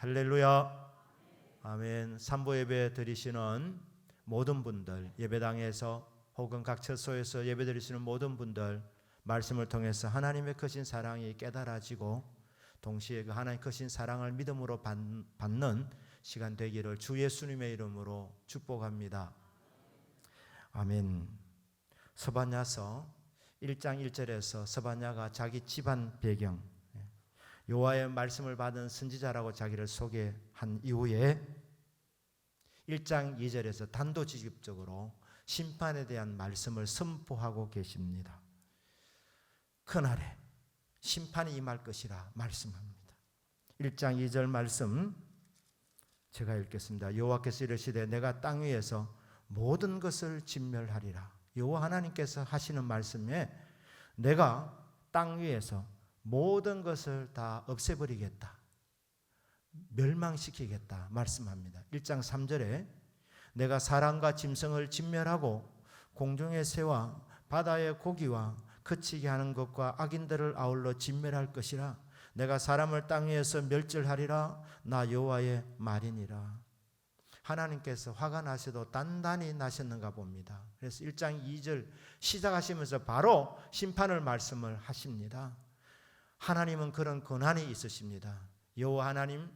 할렐루야. 아멘. 삼부 예배 드리시는 모든 분들, 예배당에서 혹은 각 처소에서 예배 드리시는 모든 분들, 말씀을 통해서 하나님의 크신 사랑이 깨달아지고 동시에 그 하나님의 크신 사랑을 믿음으로 받는 시간 되기를 주 예수님의 이름으로 축복합니다. 아멘. 스바냐서 1장 1절에서 스바냐가 자기 집안 배경, 여호와의 말씀을 받은 선지자라고 자기를 소개한 이후에 1장 2절에서 단도직입적으로 심판에 대한 말씀을 선포하고 계십니다. 그날에 심판이 임할 것이라 말씀합니다. 1장 2절 말씀 제가 읽겠습니다. 여호와께서 이르시되 내가 땅 위에서 모든 것을 진멸하리라. 여호와 하나님께서 하시는 말씀에 내가 땅 위에서 모든 것을 다 없애버리겠다, 멸망시키겠다 말씀합니다. 1장 3절에 내가 사람과 짐승을 진멸하고 공중의 새와 바다의 고기와 그치게 하는 것과 악인들을 아울러 진멸할 것이라. 내가 사람을 땅 위에서 멸절하리라. 나 여호와의 말이니라. 하나님께서 화가 나셔도 단단히 나셨는가 봅니다. 그래서 1장 2절 시작하시면서 바로 심판을 말씀을 하십니다. 하나님은 그런 권한이 있으십니다. 여호와 하나님,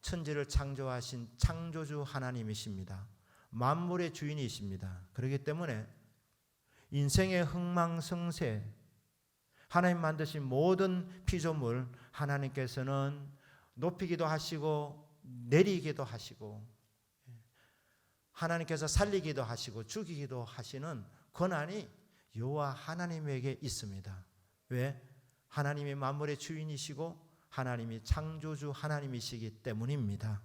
천지를 창조하신 창조주 하나님이십니다. 만물의 주인이십니다. 그렇기 때문에 인생의 흥망성쇠, 하나님 만드신 모든 피조물 하나님께서는 높이기도 하시고 내리기도 하시고 하나님께서 살리기도 하시고 죽이기도 하시는 권한이 여호와 하나님에게 있습니다. 왜? 하나님이 만물의 주인이시고 하나님이 창조주 하나님이시기 때문입니다.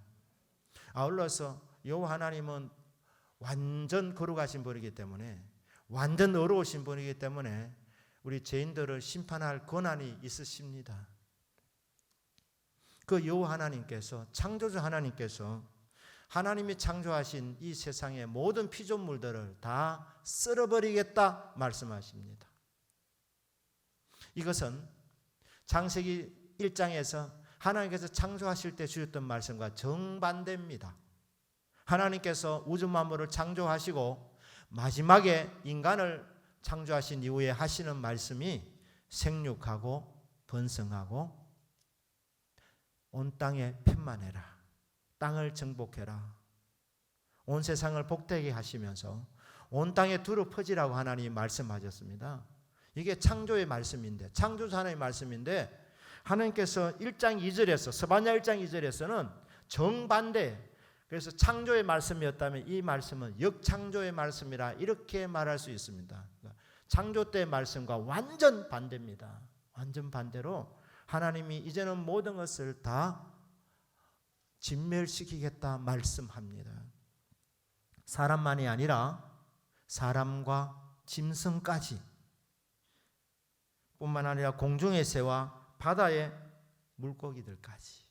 아울러서 여호와 하나님은 완전 거룩하신 분이기 때문에, 완전 어려우신 분이기 때문에 우리 죄인들을 심판할 권한이 있으십니다. 그 여호와 하나님께서, 창조주 하나님께서 하나님이 창조하신 이 세상의 모든 피조물들을 다 쓸어버리겠다 말씀하십니다. 이것은 창세기 1장에서 하나님께서 창조하실 때 주셨던 말씀과 정반대입니다. 하나님께서 우주 만물을 창조하시고 마지막에 인간을 창조하신 이후에 하시는 말씀이 생육하고 번성하고 온 땅에 편만해라, 땅을 정복해라, 온 세상을 복되게 하시면서 온 땅에 두루 퍼지라고 하나님이 말씀하셨습니다. 이게 창조의 말씀인데, 창조주 하나님의 말씀인데, 하나님께서 1장 2절에서, 스바냐 1장 2절에서는 정반대, 그래서 창조의 말씀이었다면 이 말씀은 역창조의 말씀이라 이렇게 말할 수 있습니다. 창조 때의 말씀과 완전 반대입니다. 완전 반대로 하나님이 이제는 모든 것을 다 진멸시키겠다 말씀합니다. 사람만이 아니라 사람과 짐승까지, 뿐만 아니라 공중의 새와 바다의 물고기들까지.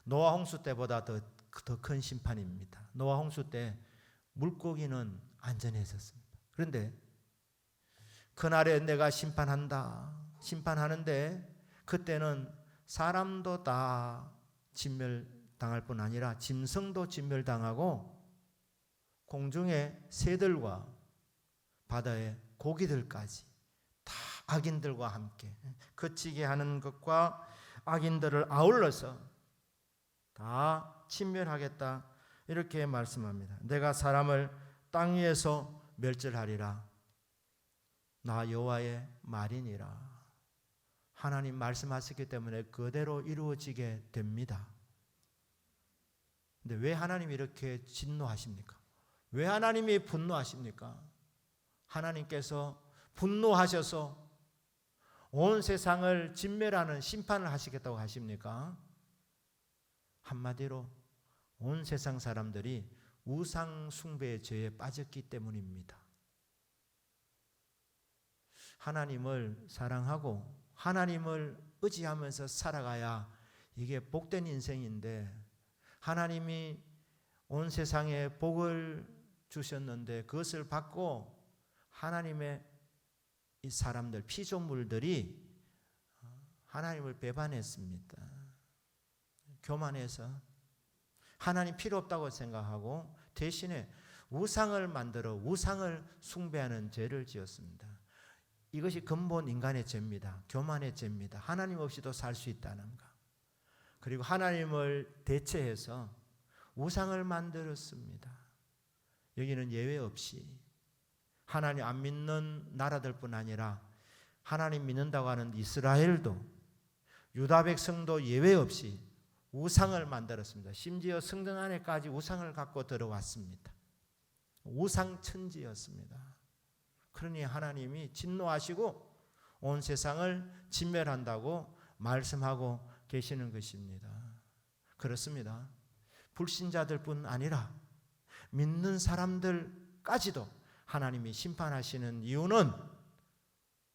노아 홍수 때보다 더 큰 심판입니다. 노아 홍수 때 물고기는 안전했었습니다. 그런데 그날에 내가 심판하는데 그때는 사람도 다 진멸당할 뿐 아니라 짐승도 진멸당하고 공중의 새들과 바다의 고기들까지 다 악인들과 함께 그치게 하는 것과 악인들을 아울러서 다 진멸하겠다 이렇게 말씀합니다. 내가 사람을 땅 위에서 멸절하리라. 나 여호와의 말이니라. 하나님 말씀하셨기 때문에 그대로 이루어지게 됩니다. 근데 왜 하나님이 이렇게 진노하십니까? 왜 하나님이 분노하십니까? 하나님께서 분노하셔서 온 세상을 진멸하는 심판을 하시겠다고 하십니까? 한마디로 온 세상 사람들이 우상 숭배의 죄에 빠졌기 때문입니다. 하나님을 사랑하고 하나님을 의지하면서 살아가야 이게 복된 인생인데, 하나님이 온 세상에 복을 주셨는데 그것을 받고 하나님의 이 사람들, 피조물들이 하나님을 배반했습니다. 교만해서 하나님 필요 없다고 생각하고 대신에 우상을 만들어 우상을 숭배하는 죄를 지었습니다. 이것이 근본 인간의 죄입니다. 교만의 죄입니다. 하나님 없이도 살 수 있다는 것. 그리고 하나님을 대체해서 우상을 만들었습니다. 여기는 예외 없이 하나님 안 믿는 나라들뿐 아니라 하나님 믿는다고 하는 이스라엘도 유다 백성도 예외 없이 우상을 만들었습니다. 심지어 성전 안에까지 우상을 갖고 들어왔습니다. 우상천지였습니다. 그러니 하나님이 진노하시고 온 세상을 진멸한다고 말씀하고 계시는 것입니다. 그렇습니다. 불신자들뿐 아니라 믿는 사람들까지도 하나님이 심판하시는 이유는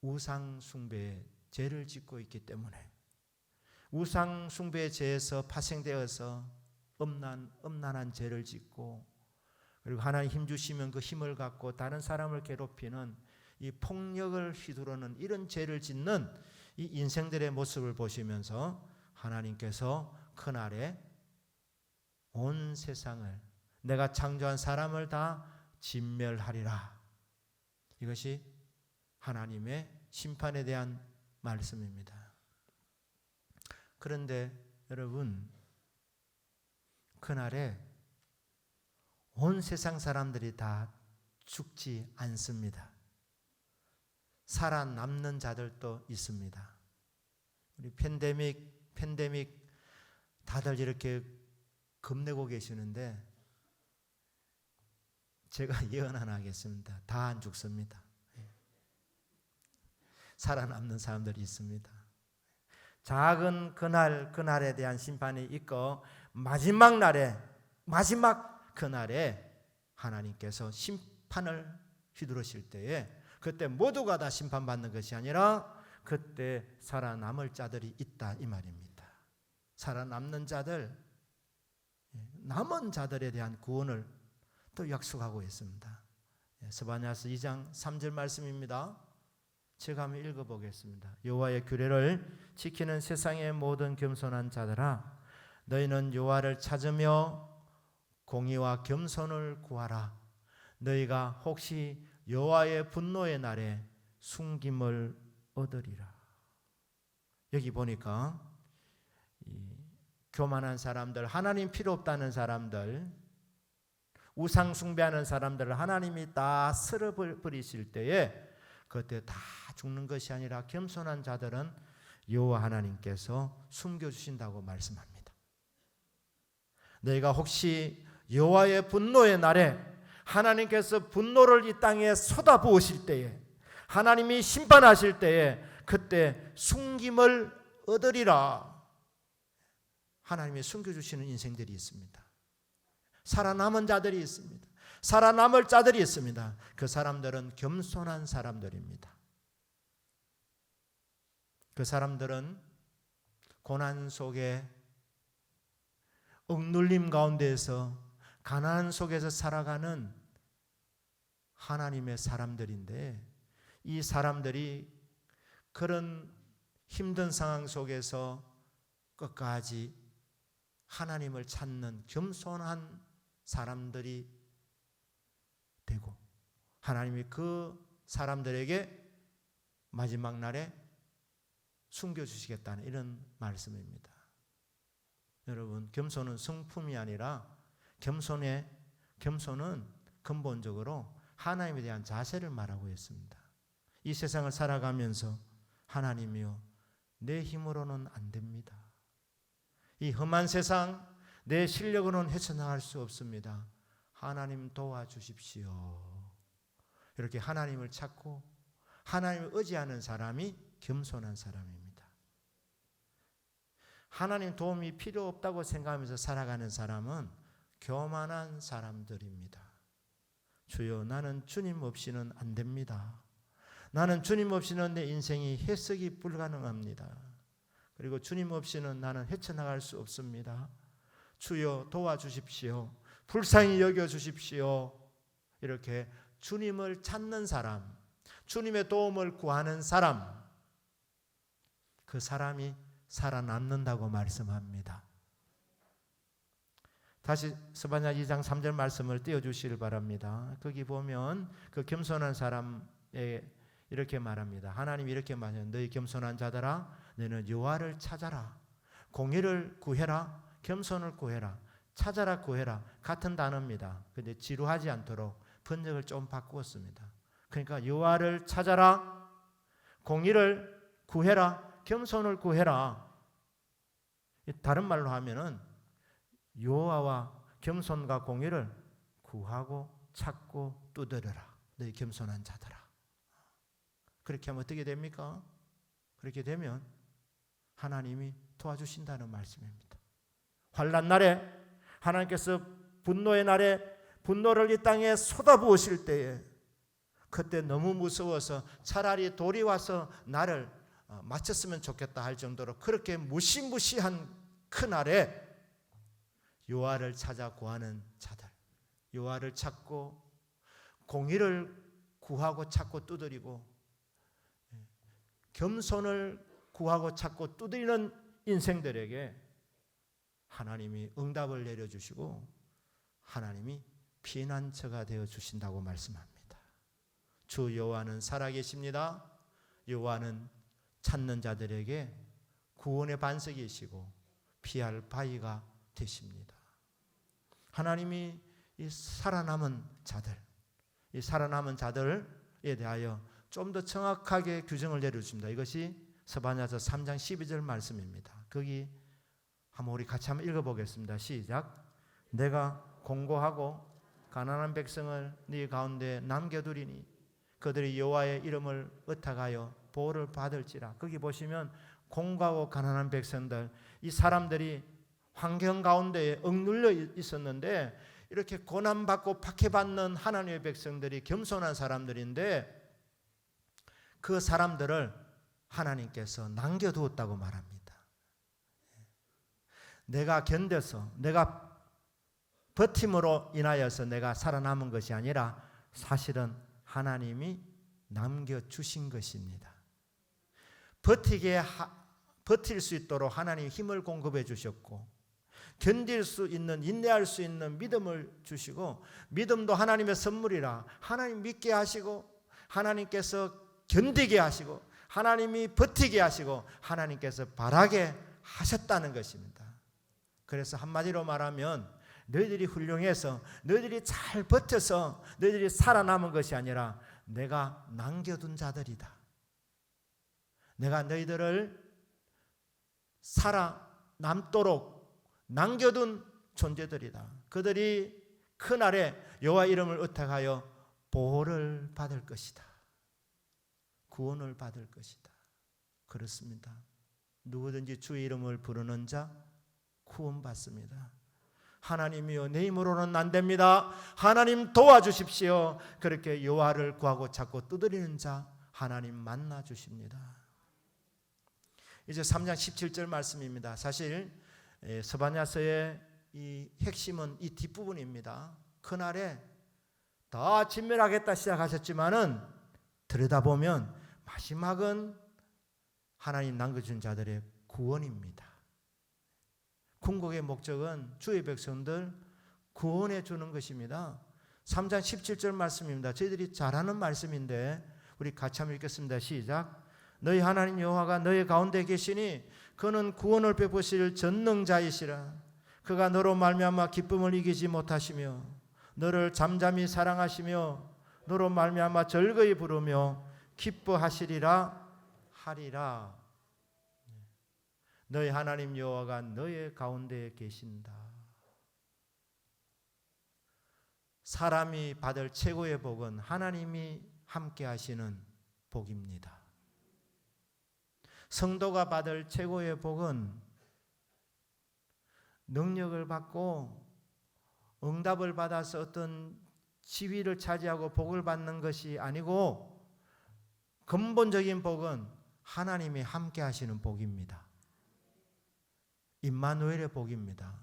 우상 숭배의 죄를 짓고 있기 때문에 우상 숭배의 죄에서 파생되어서 음란한 죄를 짓고 그리고 하나님 힘 주시면 그 힘을 갖고 다른 사람을 괴롭히는 이 폭력을 휘두르는 이런 죄를 짓는 이 인생들의 모습을 보시면서 하나님께서 그날에 온 세상을 내가 창조한 사람을 다 진멸하리라. 이것이 하나님의 심판에 대한 말씀입니다. 그런데 여러분, 그날에 온 세상 사람들이 다 죽지 않습니다. 살아남는 자들도 있습니다. 우리 팬데믹 다들 이렇게 겁내고 계시는데 제가 예언 하나 하겠습니다. 다 안 죽습니다. 살아남는 사람들이 있습니다. 작은 그날에 대한 심판이 있고 마지막 그날에 하나님께서 심판을 휘두르실 때에 그때 모두가 다 심판받는 것이 아니라 그때 살아남을 자들이 있다 이 말입니다. 살아남는 자들, 남은 자들에 대한 구원을 또 약속하고 있습니다. 스바냐서 2장 3절 말씀입니다. 제가 한번 읽어보겠습니다. 여호와의 규례를 지키는 세상의 모든 겸손한 자들아, 너희는 여호와를 찾으며 공의와 겸손을 구하라. 너희가 혹시 여호와의 분노의 날에 숨김을 얻으리라. 여기 보니까 교만한 사람들, 하나님 필요 없다는 사람들, 우상 숭배하는 사람들을 하나님이 다 쓸어버리실 때에 그때 다 죽는 것이 아니라 겸손한 자들은 여호와 하나님께서 숨겨주신다고 말씀합니다. 너희가 혹시 여호와의 분노의 날에 하나님께서 분노를 이 땅에 쏟아부으실 때에 하나님이 심판하실 때에 그때 숨김을 얻으리라. 하나님이 숨겨주시는 인생들이 있습니다. 살아남은 자들이 있습니다. 살아남을 자들이 있습니다. 그 사람들은 겸손한 사람들입니다. 그 사람들은 고난 속에 억눌림 가운데에서 가난 속에서 살아가는 하나님의 사람들인데 이 사람들이 그런 힘든 상황 속에서 끝까지 하나님을 찾는 겸손한 사람들이 되고 하나님이 그 사람들에게 마지막 날에 숨겨주시겠다는 이런 말씀입니다. 여러분, 겸손은 성품이 아니라 겸손은 근본적으로 하나님에 대한 자세를 말하고 있습니다. 이 세상을 살아가면서 하나님이요, 내 힘으로는 안 됩니다. 이 험한 세상 내 실력으로는 헤쳐나갈 수 없습니다. 하나님 도와주십시오. 이렇게 하나님을 찾고 하나님을 의지하는 사람이 겸손한 사람입니다. 하나님 도움이 필요 없다고 생각하면서 살아가는 사람은 교만한 사람들입니다. 주여, 나는 주님 없이는 안 됩니다. 나는 주님 없이는 내 인생이 해석이 불가능합니다. 그리고 주님 없이는 나는 헤쳐나갈 수 없습니다. 주여 도와주십시오. 불쌍히 여겨주십시오. 이렇게 주님을 찾는 사람, 주님의 도움을 구하는 사람, 그 사람이 살아남는다고 말씀합니다. 다시 스바냐 2장 3절 말씀을 띄워주시길 바랍니다. 거기 보면 그 겸손한 사람에 이렇게 말합니다. 하나님이 이렇게 말해요. 너희 겸손한 자들아, 너희는 여호와를 찾아라. 공의를 구해라. 겸손을 구해라. 찾아라, 구해라. 같은 단어입니다. 근데 지루하지 않도록 번역을 좀 바꾸었습니다. 그러니까 여호와를 찾아라. 공의를 구해라. 겸손을 구해라. 다른 말로 하면은 여호와와 겸손과 공의를 구하고 찾고 두드려라. 너희 겸손한 자들아. 그렇게 하면 어떻게 됩니까? 그렇게 되면 하나님이 도와주신다는 말씀입니다. 환난 날에 하나님께서 분노의 날에 분노를 이 땅에 쏟아부으실 때에 그때 너무 무서워서 차라리 돌이 와서 나를 맞췄으면 좋겠다 할 정도로 그렇게 무시무시한 그 날에 여호와를 찾아 구하는 자들, 여호와를 찾고 공의를 구하고 찾고 두드리고 겸손을 구하고 찾고 두드리는 인생들에게 하나님이 응답을 내려주시고 하나님이 피난처가 되어 주신다고 말씀합니다. 주 여호와는 살아계십니다. 여호와는 찾는 자들에게 구원의 반석이시고 피할 바위가 되십니다. 하나님이 이 살아남은 자들, 이 살아남은 자들에 대하여 좀 더 정확하게 규정을 내려주십니다. 이것이 스바냐서 3장 12절 말씀입니다. 거기 한번 우리 같이 한번 읽어보겠습니다. 시작. 내가 공고하고 가난한 백성을 네 가운데 남겨두리니 그들이 여호와의 이름을 의탁하여 보호를 받을지라. 거기 보시면 공고하고 가난한 백성들, 이 사람들이 환경 가운데에 억눌려 있었는데 이렇게 고난받고 박해받는 하나님의 백성들이 겸손한 사람들인데 그 사람들을 하나님께서 남겨두었다고 말합니다. 내가 견뎌서 내가 버팀으로 인하여서 내가 살아남은 것이 아니라 사실은 하나님이 남겨주신 것입니다. 버틸 수 있도록 하나님이 힘을 공급해 주셨고 견딜 수 있는, 인내할 수 있는 믿음을 주시고 믿음도 하나님의 선물이라 하나님 믿게 하시고 하나님께서 견디게 하시고 하나님이 버티게 하시고 하나님께서 바라게 하셨다는 것입니다. 그래서 한마디로 말하면 너희들이 훌륭해서 너희들이 잘 버텨서 너희들이 살아남은 것이 아니라 내가 남겨둔 자들이다. 내가 너희들을 살아남도록 남겨둔 존재들이다. 그들이 그날에 여호와 이름을 의탁하여 보호를 받을 것이다. 구원을 받을 것이다. 그렇습니다. 누구든지 주의 이름을 부르는 자 구원받습니다. 하나님이여 내 힘으로는 안 됩니다. 하나님 도와주십시오. 그렇게 여호와를 구하고 찾고 두드리는 자 하나님 만나 주십니다. 이제 3장 17절 말씀입니다. 사실 스바냐서의 이 핵심은 이 뒷부분입니다. 그날에 다 진멸하겠다 시작하셨지만은 들여다보면 마지막은 하나님 남겨준 자들의 구원입니다. 궁극의 목적은 주의 백성들 구원해 주는 것입니다. 3장 17절 말씀입니다. 저희들이 잘 아는 말씀인데 우리 같이 한번 읽겠습니다. 시작. 너희 하나님 여호와가 너희 가운데 계시니 그는 구원을 베푸실 전능자이시라. 그가 너로 말미암아 기쁨을 이기지 못하시며 너를 잠잠히 사랑하시며 너로 말미암아 즐거이 부르며 기뻐하시리라 하리라. 너희 하나님 여호와가 너희 가운데 계신다. 사람이 받을 최고의 복은 하나님이 함께 하시는 복입니다. 성도가 받을 최고의 복은 능력을 받고 응답을 받아서 어떤 지위를 차지하고 복을 받는 것이 아니고 근본적인 복은 하나님이 함께 하시는 복입니다. 임마누엘의 복입니다.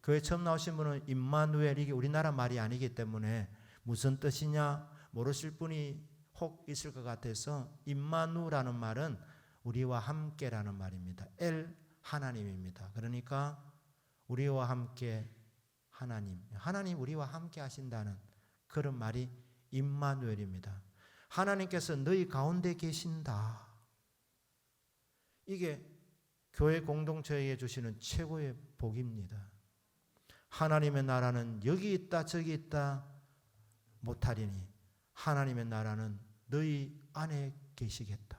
교회 처음 나오신 분은 임마누엘, 이게 우리나라 말이 아니기 때문에 무슨 뜻이냐 모르실 분이 혹 있을 것 같아서 임마누라는 말은 우리와 함께라는 말입니다. 엘 하나님입니다. 그러니까 우리와 함께 하나님 우리와 함께 하신다는 그런 말이 임마누엘입니다. 하나님께서 너희 가운데 계신다. 이게 교회 공동체에 주시는 최고의 복입니다. 하나님의 나라는 여기 있다 저기 있다 못하리니 하나님의 나라는 너희 안에 계시겠다.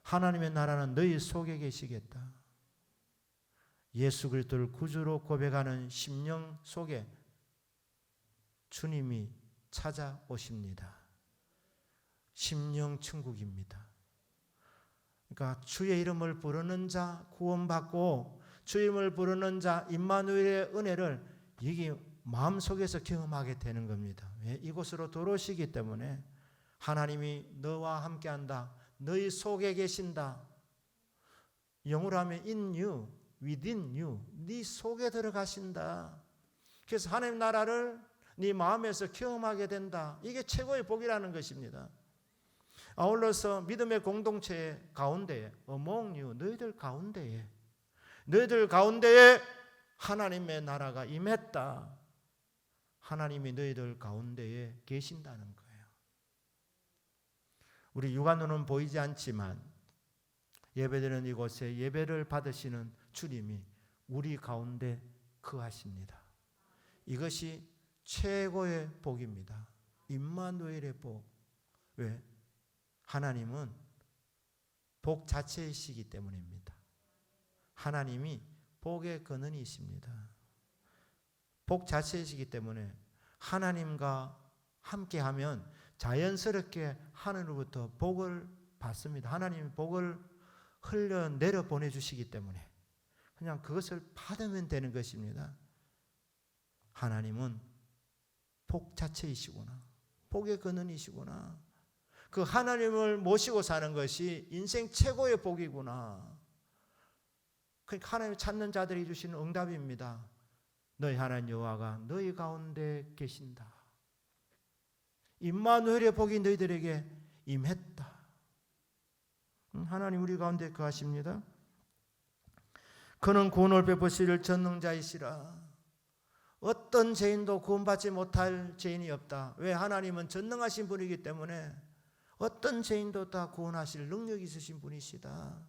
하나님의 나라는 너희 속에 계시겠다. 예수 그리스도를 구주로 고백하는 심령 속에 주님이 찾아오십니다. 심령 천국입니다. 그러니까 주의 이름을 부르는 자 구원받고 주의 이름을 부르는 자 임마누엘의 은혜를 여기 마음속에서 경험하게 되는 겁니다. 왜? 이곳으로 들어오시기 때문에 하나님이 너와 함께한다. 너희 속에 계신다. 영어로 하면 in you, within you. 네 속에 들어가신다. 그래서 하나님 나라를 네 마음에서 경험하게 된다. 이게 최고의 복이라는 것입니다. 아울러서 믿음의 공동체 가운데에 among you, 너희들 가운데에 하나님의 나라가 임했다. 하나님이 너희들 가운데에 계신다는 거예요. 우리 육안으로는 보이지 않지만 예배드리는 이곳에 예배를 받으시는 주님이 우리 가운데 거하십니다. 이것이 최고의 복입니다. 임마누엘의 복. 왜? 하나님은 복 자체이시기 때문입니다. 하나님이 복의 근원이십니다. 복 자체이시기 때문에 하나님과 함께하면 자연스럽게 하늘로부터 복을 받습니다. 하나님이 복을 흘려내려 보내주시기 때문에 그냥 그것을 받으면 되는 것입니다. 하나님은 복 자체이시구나. 복의 근원이시구나. 그 하나님을 모시고 사는 것이 인생 최고의 복이구나. 그러니까 하나님을 찾는 자들이 주시는 응답입니다. 너희 하나님 여호와가 너희 가운데 계신다. 임마누엘의 복이 너희들에게 임했다. 하나님 우리 가운데 거하십니다. 그는 구원을 베푸실 전능자이시라. 어떤 죄인도 구원받지 못할 죄인이 없다. 왜? 하나님은 전능하신 분이기 때문에 어떤 죄인도 다 구원하실 능력이 있으신 분이시다.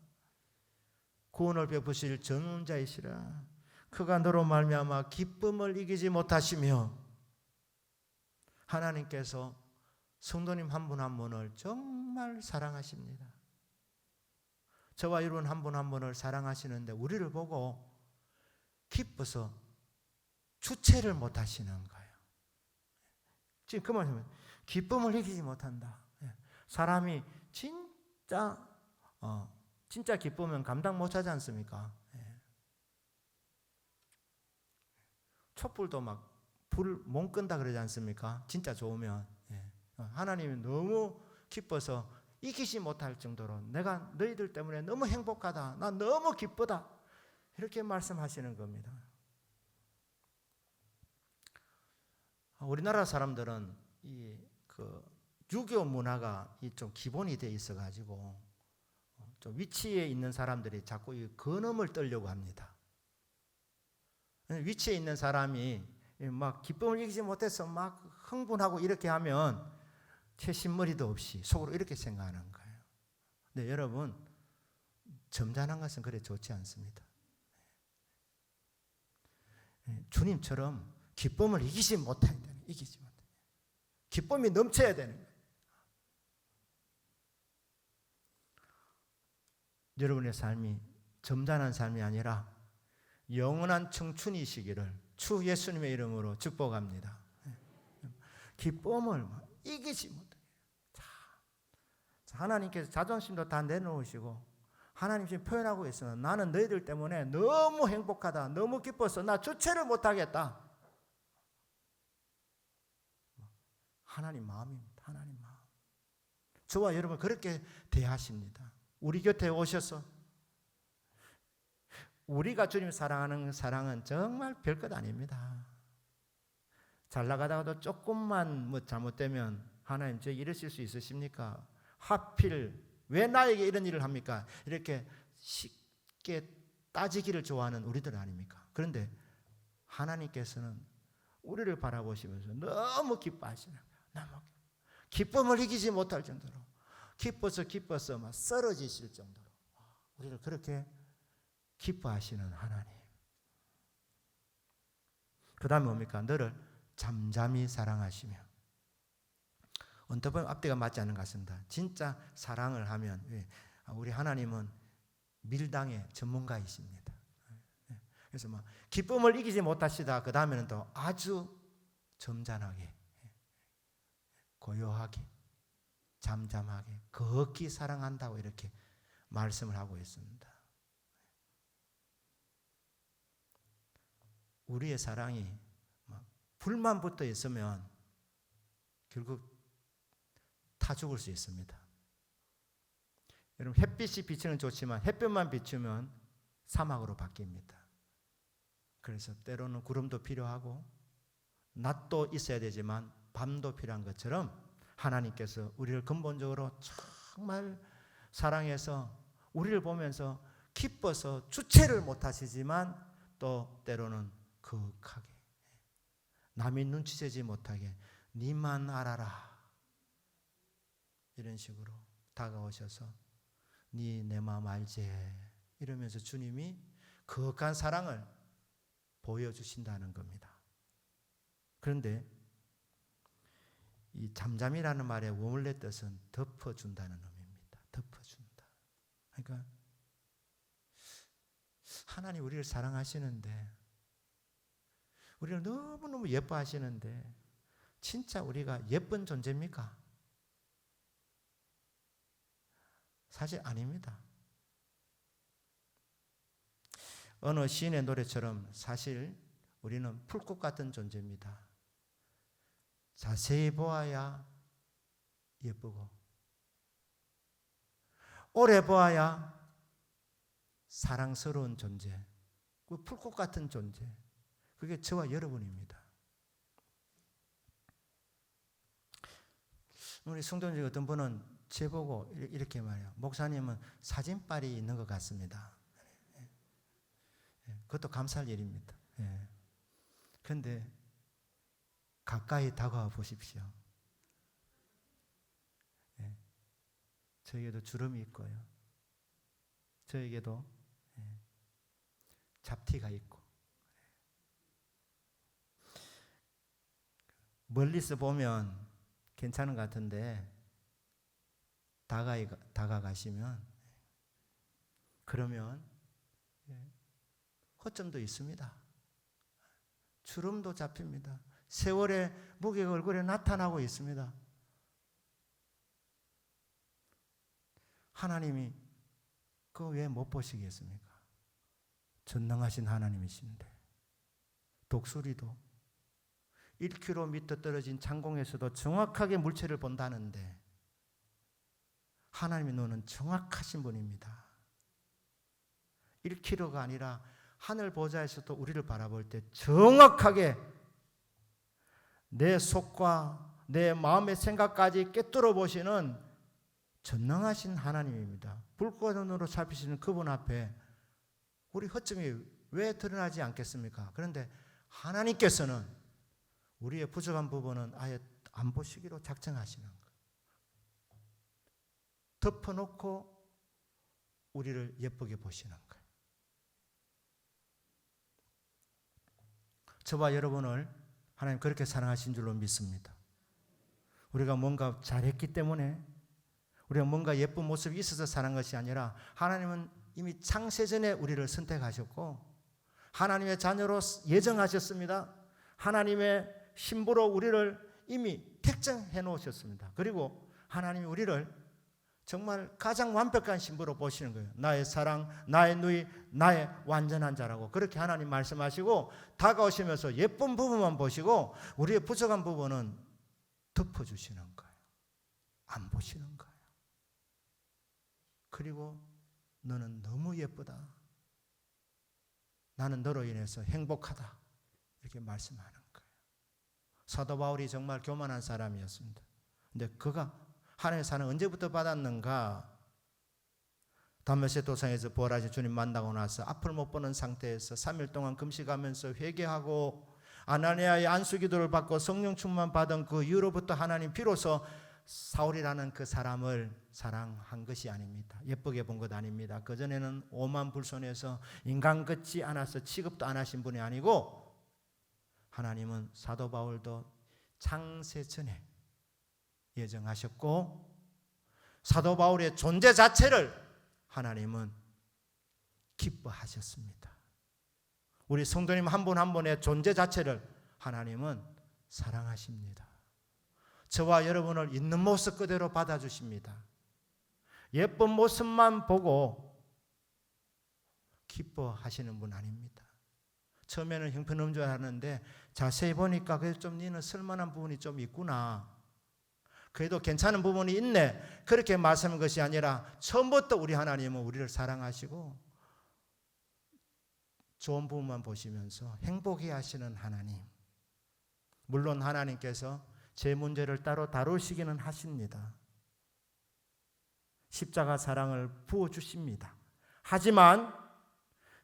구원을 베푸실 전능자이시라. 그가 너로 말미암아 기쁨을 이기지 못하시며 하나님께서 성도님 한 분 한 분을 정말 사랑하십니다. 저와 여러분 한 분 한 분을 사랑하시는데 우리를 보고 기뻐서 주체를 못하시는 거예요. 지금 그 말이면 기쁨을 이기지 못한다. 사람이 진짜 기쁘면 감당 못하지 않습니까? 촛불도 막 불 못 끈다 그러지 않습니까? 진짜 좋으면. 하나님이 너무 기뻐서 이기지 못할 정도로 내가 너희들 때문에 너무 행복하다. 나 너무 기쁘다. 이렇게 말씀하시는 겁니다. 우리나라 사람들은 유교 문화가 좀 기본이 돼 있어가지고 좀 위치에 있는 사람들이 자꾸 이 근엄을 떨려고 합니다. 위치에 있는 사람이 막 기쁨을 이기지 못해서 막 흥분하고 이렇게 하면 채신머리도 없이 속으로 이렇게 생각하는 거예요. 근데 여러분 점잖은 것은 그래 좋지 않습니다. 주님처럼 기쁨을 이기지 못해야 돼요. 기쁨이 넘쳐야 되는 거예요. 여러분의 삶이 점잖은 삶이 아니라 영원한 청춘이시기를 주 예수님의 이름으로 축복합니다. 기쁨을 이기지 못해요. 하나님께서 자존심도 다 내놓으시고 하나님 지금 표현하고 있어요. 나는 너희들 때문에 너무 행복하다. 너무 기뻐서 나 주체를 못하겠다. 하나님 마음입니다. 하나님 마음. 저와 여러분 그렇게 대하십니다. 우리 곁에 오셔서 우리가 주님 사랑하는 사랑은 정말 별것 아닙니다. 잘 나가다가도 조금만 잘못되면 하나님 저 이러실 수 있으십니까? 하필 왜 나에게 이런 일을 합니까? 이렇게 쉽게 따지기를 좋아하는 우리들 아닙니까? 그런데 하나님께서는 우리를 바라보시면서 너무 기뻐하시는 거예요. 너무 기쁨을 이기지 못할 정도로 기뻐서 막 쓰러지실 정도로 우리를 그렇게 기뻐하시는 하나님. 그 다음에 뭡니까? 너를 잠잠히 사랑하시며. 언뜻 보면 앞뒤가 맞지 않는 것 같습니다. 진짜 사랑을 하면 우리 하나님은 밀당의 전문가이십니다. 그래서 막 기쁨을 이기지 못하시다 그 다음에는 또 아주 점잖하게, 고요하게, 잠잠하게, 극히 사랑한다고 이렇게 말씀을 하고 있습니다. 우리의 사랑이 불만 붙어 있으면 결국 타 죽을 수 있습니다. 여러분, 햇빛이 비치는 좋지만 햇볕만 비추면 사막으로 바뀝니다. 그래서 때로는 구름도 필요하고 낮도 있어야 되지만 밤도 필요한 것처럼 하나님께서 우리를 근본적으로 정말 사랑해서 우리를 보면서 기뻐서 주체를 못하시지만 또 때로는 극하게 남이 눈치채지 못하게 니만 알아라 이런 식으로 다가오셔서 니 내 마음 알지 이러면서 주님이 극한 사랑을 보여주신다는 겁니다. 그런데 이 잠잠이라는 말의 원래 뜻은 덮어준다는 의미입니다. 덮어준다. 그러니까 하나님 우리를 사랑하시는데 우리를 너무너무 예뻐하시는데 진짜 우리가 예쁜 존재입니까? 사실 아닙니다. 어느 시인의 노래처럼 사실 우리는 풀꽃 같은 존재입니다. 자세히 보아야 예쁘고 오래 보아야 사랑스러운 존재, 그 풀꽃 같은 존재, 그게 저와 여러분입니다. 우리 성도 중에 어떤 분은 제보고 이렇게 말해요. 목사님은 사진빨이 있는 것 같습니다. 그것도 감사할 일입니다. 그런데 가까이 다가와 보십시오. 저에게도 주름이 있고요. 저에게도 잡티가 있고 멀리서 보면 괜찮은 것 같은데 다가가시면 그러면 허점도 있습니다. 주름도 잡힙니다. 세월의 무게가 얼굴에 나타나고 있습니다. 하나님이 그거 왜 못 보시겠습니까? 전능하신 하나님이신데 독수리도 1km 떨어진 창공에서도 정확하게 물체를 본다는데 하나님의 눈은 정확하신 분입니다. 1km가 아니라 하늘 보좌에서도 우리를 바라볼 때 정확하게 내 속과 내 마음의 생각까지 꿰뚫어 보시는 전능하신 하나님입니다. 불꽃 눈으로 살피시는 그분 앞에 우리 허점이 왜 드러나지 않겠습니까? 그런데 하나님께서는 우리의 부족한 부분은 아예 안 보시기로 작정하시는 거예요. 덮어놓고 우리를 예쁘게 보시는 거예요. 저와 여러분을 하나님 그렇게 사랑하신 줄로 믿습니다. 우리가 뭔가 잘했기 때문에 우리가 뭔가 예쁜 모습이 있어서 사는 것이 아니라 하나님은 이미 창세전에 우리를 선택하셨고 하나님의 자녀로 예정하셨습니다. 하나님의 신부로 우리를 이미 택정해 놓으셨습니다. 그리고 하나님이 우리를 정말 가장 완벽한 신부로 보시는 거예요. 나의 사랑, 나의 누이, 나의 완전한 자라고 그렇게 하나님 말씀하시고 다가오시면서 예쁜 부분만 보시고 우리의 부족한 부분은 덮어주시는 거예요. 안 보시는 거예요. 그리고 너는 너무 예쁘다. 나는 너로 인해서 행복하다. 이렇게 말씀하는 거예요. 사도 바울이 정말 교만한 사람이었습니다. 근데 그가 하나님의 사랑을 언제부터 받았는가? 다메섹 도상에서 부활하신 주님 만나고 나서 앞을 못 보는 상태에서 3일 동안 금식하면서 회개하고 아나니아의 안수기도를 받고 성령 충만 받은 그 이후로부터 하나님 비로소 사울이라는 그 사람을 사랑한 것이 아닙니다. 예쁘게 본 것 아닙니다. 그전에는 오만 불손해서 인간 같지 않아서 취급도 안 하신 분이 아니고, 하나님은 사도 바울도 창세 전에 예정하셨고, 사도 바울의 존재 자체를 하나님은 기뻐하셨습니다. 우리 성도님 한 분 한 분의 존재 자체를 하나님은 사랑하십니다. 저와 여러분을 있는 모습 그대로 받아주십니다. 예쁜 모습만 보고 기뻐하시는 분 아닙니다. 처음에는 형편없는 줄 알았는데 자세히 보니까 그래도 좀 너는 쓸만한 부분이 좀 있구나, 그래도 괜찮은 부분이 있네, 그렇게 말씀한 것이 아니라 처음부터 우리 하나님은 우리를 사랑하시고 좋은 부분만 보시면서 행복해 하시는 하나님. 물론 하나님께서 제 문제를 따로 다루시기는 하십니다. 십자가 사랑을 부어주십니다. 하지만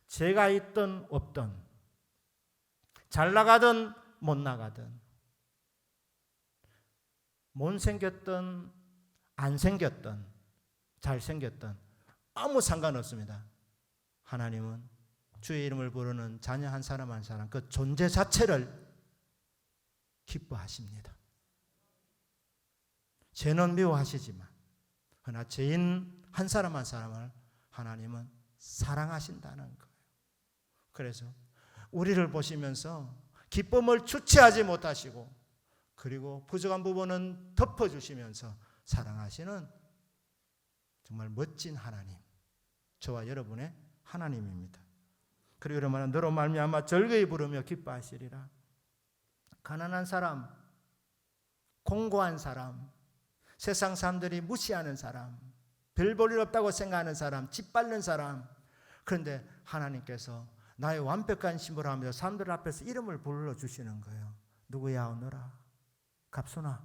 제가 있든 없든, 잘 나가든 못 나가든, 못생겼든 안 생겼든 잘생겼든 아무 상관없습니다. 하나님은 주의 이름을 부르는 자녀 한 사람 한 사람 그 존재 자체를 기뻐하십니다. 죄는 미워하시지만 그러나 죄인 한 사람 한 사람을 하나님은 사랑하신다는 거예요. 그래서 우리를 보시면서 기쁨을 주체하지 못하시고, 그리고 부족한 부분은 덮어주시면서 사랑하시는 정말 멋진 하나님, 저와 여러분의 하나님입니다. 그리고 여러분은 너로 말미암아 즐거이 부르며 기뻐하시리라. 가난한 사람, 공고한 사람, 세상 사람들이 무시하는 사람, 별 볼 일 없다고 생각하는 사람, 짓밟는 사람, 그런데 하나님께서 나의 완벽한 신부라 하면서 사람들 앞에서 이름을 불러주시는 거예요. 누구야 오너라, 갑순아,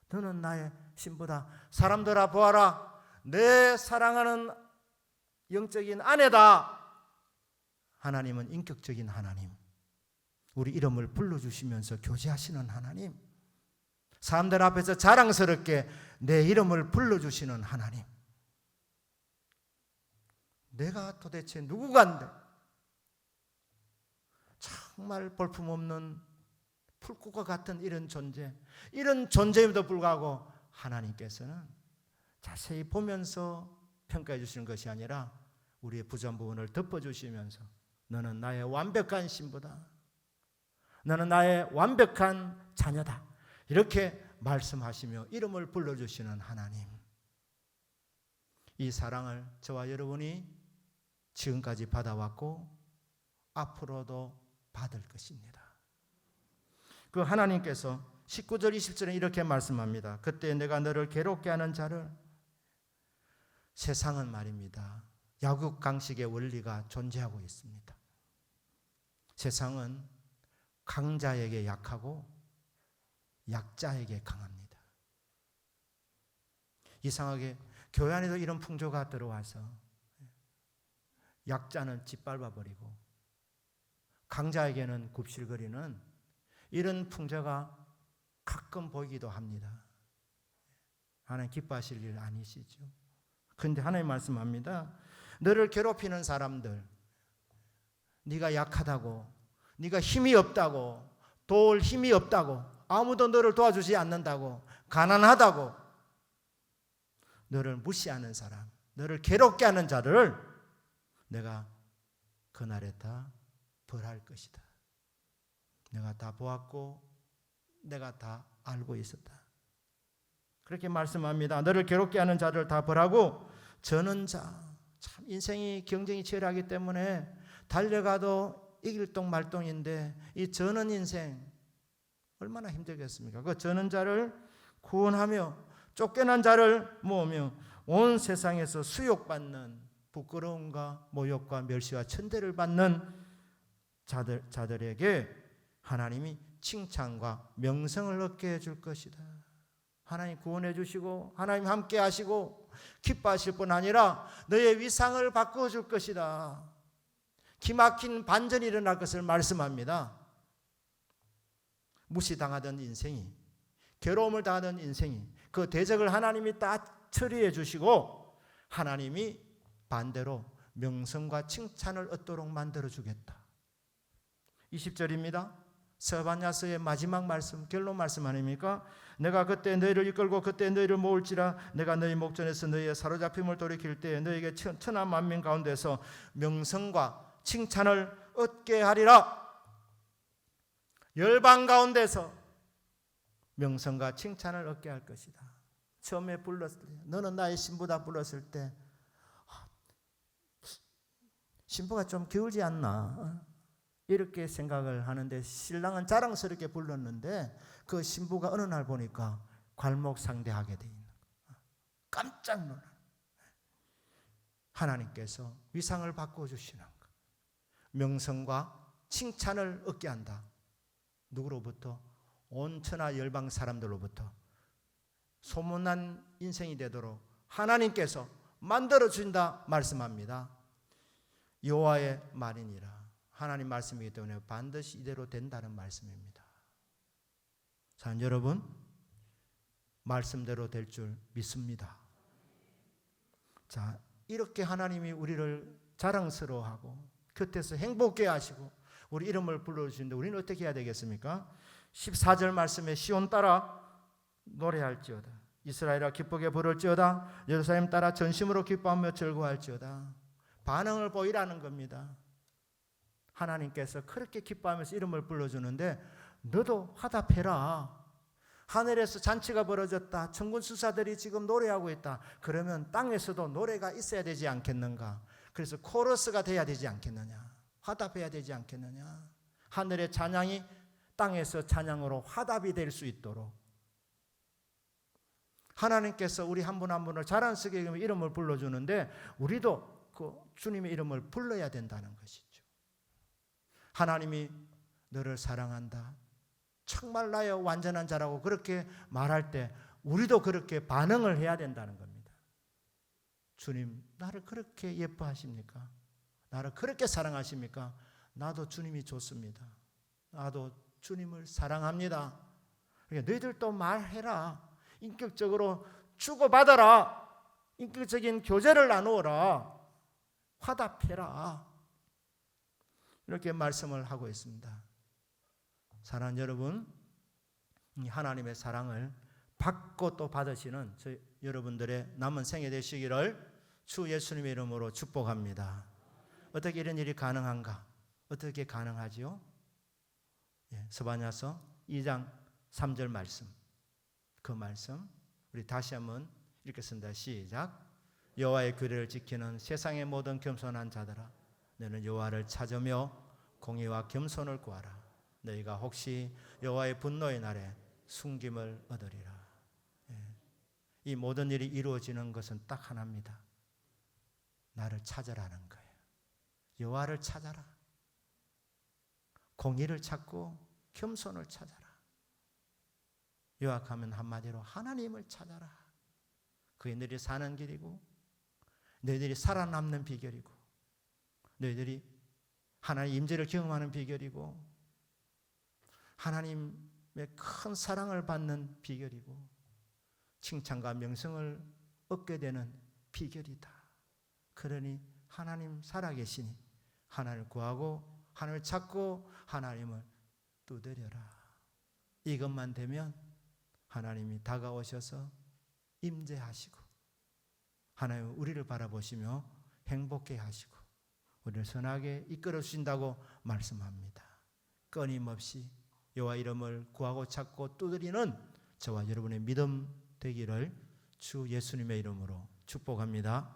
너는 나의 신부다. 사람들아 보아라, 내 사랑하는 영적인 아내다. 하나님은 인격적인 하나님, 우리 이름을 불러주시면서 교제하시는 하나님, 사람들 앞에서 자랑스럽게 내 이름을 불러주시는 하나님. 내가 도대체 누구간데 정말 볼품없는 풀꽃과 같은 이런 존재임에도 불구하고 하나님께서는 자세히 보면서 평가해 주시는 것이 아니라 우리의 부족한 부분을 덮어주시면서 너는 나의 완벽한 신부다, 너는 나의 완벽한 자녀다, 이렇게 말씀하시며 이름을 불러주시는 하나님. 이 사랑을 저와 여러분이 지금까지 받아왔고 앞으로도 받을 것입니다. 그 하나님께서 19절 20절에 이렇게 말씀합니다. 그때 내가 너를 괴롭게 하는 자를, 세상은 말입니다, 약육강식의 원리가 존재하고 있습니다. 세상은 강자에게 약하고 약자에게 강합니다. 이상하게 교회 안에도 이런 풍조가 들어와서 약자는 짓밟아버리고 강자에게는 굽실거리는 이런 풍조가 가끔 보이기도 합니다. 하나님 기뻐하실 일 아니시죠. 그런데 하나님 말씀합니다. 너를 괴롭히는 사람들, 네가 약하다고, 네가 힘이 없다고, 도울 힘이 없다고, 아무도 너를 도와주지 않는다고, 가난하다고 너를 무시하는 사람, 너를 괴롭게 하는 자를 내가 그날에 다 벌할 것이다. 내가 다 보았고 내가 다 알고 있었다. 그렇게 말씀합니다. 너를 괴롭게 하는 자를 다 벌하고 저는 자, 참 인생이 경쟁이 치열하기 때문에 달려가도 이길 동 말동인데 이 저는 인생 얼마나 힘들겠습니까? 그 저는 자를 구원하며 쫓겨난 자를 모으며 온 세상에서 수욕받는 부끄러움과 모욕과 멸시와 천대를 받는 자들에게 하나님이 칭찬과 명성을 얻게 해줄 것이다. 하나님 구원해 주시고 하나님 함께 하시고 기뻐하실 뿐 아니라 너의 위상을 바꾸어 줄 것이다. 기막힌 반전이 일어날 것을 말씀합니다. 무시당하던 인생이, 괴로움을 당하던 인생이, 그 대적을 하나님이 다 처리해 주시고 하나님이 반대로 명성과 칭찬을 얻도록 만들어 주겠다. 20절입니다. 스바냐서의 마지막 말씀, 결론 말씀 아닙니까? 내가 그때 너희를 이끌고 그때 너희를 모을지라. 내가 너희 목전에서 너희의 사로잡힘을 돌이킬 때에 너희에게 천하 만민 가운데서 명성과 칭찬을 얻게 하리라. 열방 가운데서 명성과 칭찬을 얻게 할 것이다. 처음에 불렀을 때, 너는 나의 신부다 불렀을 때 신부가 좀 기울지 않나 이렇게 생각을 하는데, 신랑은 자랑스럽게 불렀는데 그 신부가 어느 날 보니까 괄목상대하게 돼 있는 거예요. 깜짝 놀라. 하나님께서 위상을 바꿔주시는 것, 명성과 칭찬을 얻게 한다. 누구로부터? 온 천하 열방 사람들로부터. 소문난 인생이 되도록 하나님께서 만들어준다 말씀합니다. 여호와의 말이니라. 하나님 말씀이기 때문에 반드시 이대로 된다는 말씀입니다. 자, 여러분, 말씀대로 될 줄 믿습니다. 자, 이렇게 하나님이 우리를 자랑스러워하고 곁에서 행복해 하시고 우리 이름을 불러주시는데 우리는 어떻게 해야 되겠습니까? 14절 말씀에 시온 따라 노래할지어다. 이스라엘아 기쁘게 부를지어다. 예루살렘 따라 전심으로 기뻐하며 즐거워할지어다. 반응을 보이라는 겁니다. 하나님께서 그렇게 기뻐하면서 이름을 불러주는데 너도 화답해라. 하늘에서 잔치가 벌어졌다. 천군 수사들이 지금 노래하고 있다. 그러면 땅에서도 노래가 있어야 되지 않겠는가? 그래서 코러스가 돼야 되지 않겠느냐? 화답해야 되지 않겠느냐? 하늘의 찬양이 땅에서 찬양으로 화답이 될 수 있도록 하나님께서 우리 한 분 한 분을 자랑스럽게 이름을 불러주는데 우리도 그 주님의 이름을 불러야 된다는 것이죠. 하나님이 너를 사랑한다, 정말 나의 완전한 자라고 그렇게 말할 때 우리도 그렇게 반응을 해야 된다는 겁니다. 주님, 나를 그렇게 예뻐하십니까? 나를 그렇게 사랑하십니까? 나도 주님이 좋습니다. 나도 주님을 사랑합니다. 그러니까 너희들도 말해라. 인격적으로 주고받아라. 인격적인 교제를 나누어라. 화답해라. 이렇게 말씀을 하고 있습니다. 사랑하는 여러분, 하나님의 사랑을 받고 또 받으시는 여러분들의 남은 생애 되시기를 주 예수님의 이름으로 축복합니다. 어떻게 이런 일이 가능한가? 어떻게 가능하지요? 스바냐서 2장 3절 말씀, 그 말씀 우리 다시 한번 읽겠습니다. 시작. 여호와의 규례를 지키는 세상의 모든 겸손한 자들아, 너는 여호와를 찾으며 공의와 겸손을 구하라. 너희가 혹시 여호와의 분노의 날에 숨김을 얻으리라. 이 모든 일이 이루어지는 것은 딱 하나입니다. 나를 찾으라는 거예요. 여호와를 찾아라. 공의를 찾고 겸손을 찾아라. 요약하면 한마디로 하나님을 찾아라. 그게 너희들이 사는 길이고 너희들이 살아남는 비결이고 너희들이 하나님의 임재를 경험하는 비결이고 하나님의 큰 사랑을 받는 비결이고 칭찬과 명성을 얻게 되는 비결이다. 그러니 하나님 살아계시니 하나님을 구하고 하나님을 찾고 하나님을 두드려라. 이것만 되면 하나님이 다가오셔서 임재하시고 하나님 우리를 바라보시며 행복해 하시고 우리를 선하게 이끌어 주신다고 말씀합니다. 끊임없이 여호와 이름을 구하고 찾고 두드리는 저와 여러분의 믿음 되기를 주 예수님의 이름으로 축복합니다.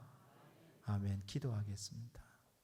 아멘. 기도하겠습니다.